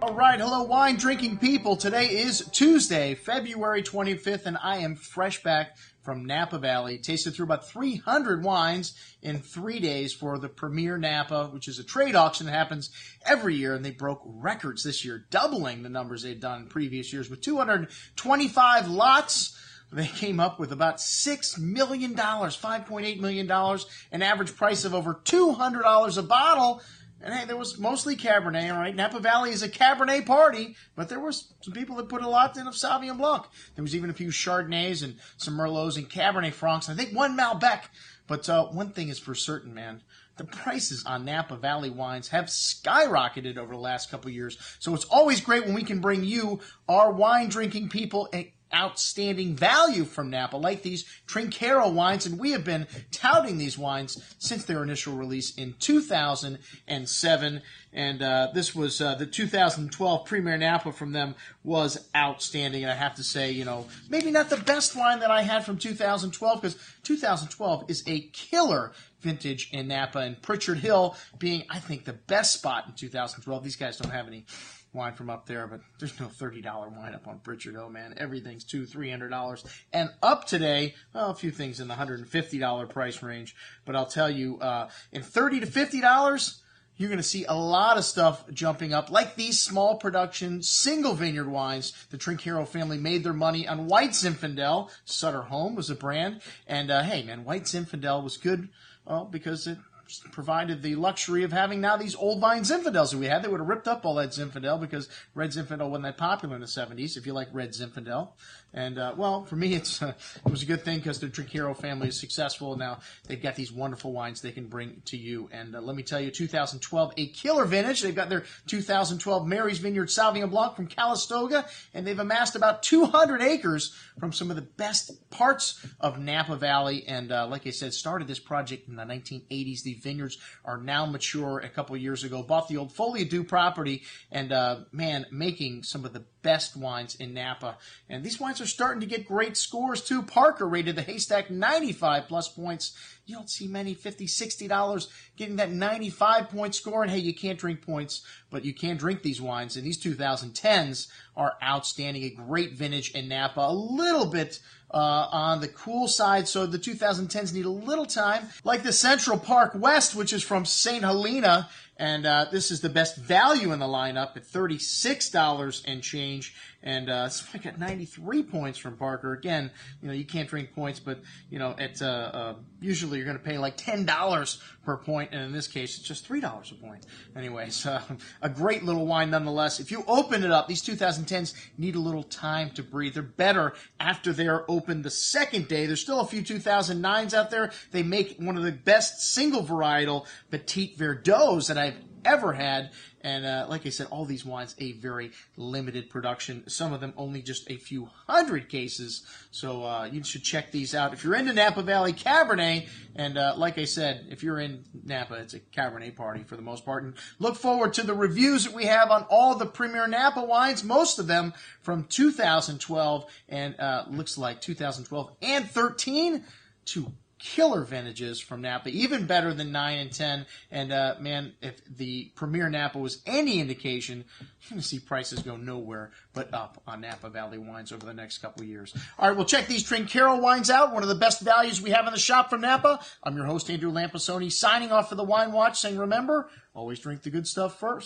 All right, hello wine drinking people. Today is Tuesday, February 25th, and I am fresh back from Napa Valley. Tasted through about 300 wines in 3 days for the Premier Napa, which is a trade auction that happens every year, and they broke records this year, doubling the numbers they'd done in previous years with 225 lots. They came up with about $6 million, $5.8 million, an average price of over $200 a bottle. And hey, there was mostly Cabernet, all right? Napa Valley is a Cabernet party, but there was some people that put a lot in of Sauvignon Blanc. There was even a few Chardonnays and some Merlots and Cabernet Francs, and I think one Malbec. But one thing is for certain, man. The prices on Napa Valley wines have skyrocketed over the last couple of years. So it's always great when we can bring you, our wine-drinking people, outstanding value from Napa, like these Trinchero wines, and we have been touting these wines since their initial release in 2007, and this was the 2012 Premier Napa from them was outstanding, and I have to say, you know, maybe not the best wine that I had from 2012, because 2012 is a killer vintage in Napa, and Pritchard Hill being, I think, the best spot in 2012. These guys don't have any wine from up there, but there's no $30 wine up on Pritchard Hill, man. Everything's $200-$300 and up today. Well, a few things in the $150 price range, but I'll tell you, in $30 to $50, you're going to see a lot of stuff jumping up, like these small production single vineyard wines. The Trinchero family made their money on White Zinfandel. Sutter Home was a brand, and hey, man, White Zinfandel was good, well, because it provided the luxury of having now these old vine Zinfandels that we had. They would have ripped up all that Zinfandel because red Zinfandel wasn't that popular in the 70s, if you like red Zinfandel. And, well, for me, it was a good thing because the Trinchero family is successful. Now they've got these wonderful wines they can bring to you. And let me tell you, 2012, a killer vintage. They've got their 2012 Mary's Vineyard Sauvignon Blanc from Calistoga, and they've amassed about 200 acres from some of the best parts of Napa Valley. And like I said, started this project in the 1980s. The vineyards are now mature. A couple of years ago, bought the old Folie à Deux property, and man, making some of the best wines in Napa. And these wines are starting to get great scores too. Parker rated the Haystack 95 plus points. You don't see many $50, $60 getting that 95 point score. And hey, you can't drink points, but you can drink these wines. And these 2010s are outstanding. A great vintage in Napa. A little bit on the cool side, so the 2010s need a little time. Like the Central Park West, which is from St. Helena, and this is the best value in the lineup at $36 and change. And so I got 93 points from Parker. Again, you know, you can't drink points, but, you know, at usually you're going to pay like $10 per point, and in this case, it's just $3 a point. Anyways, a great little wine nonetheless. If you open it up, these 2010s need a little time to breathe. They're better after they're open the second day. There's still a few 2009s out there. They make one of the best single varietal Petite Verdots that I've ever had. And like I said, all these wines, a very limited production. Some of them only just a few hundred cases. So you should check these out. If you're into Napa Valley Cabernet, and like I said, if you're in Napa, it's a Cabernet party for the most part. And look forward to the reviews that we have on all the Premier Napa wines, most of them from 2012, and looks like 2012 and 13, two killer vintages from Napa, even better than 9 and 10. And man, if the Premier Napa was any indication, you're going to see prices go nowhere but up on Napa Valley wines over the next couple of years. All right, well, check these Trinchero wines out, one of the best values we have in the shop from Napa. I'm your host, Andrew Lampasoni, signing off for the Wine Watch, saying remember, always drink the good stuff first.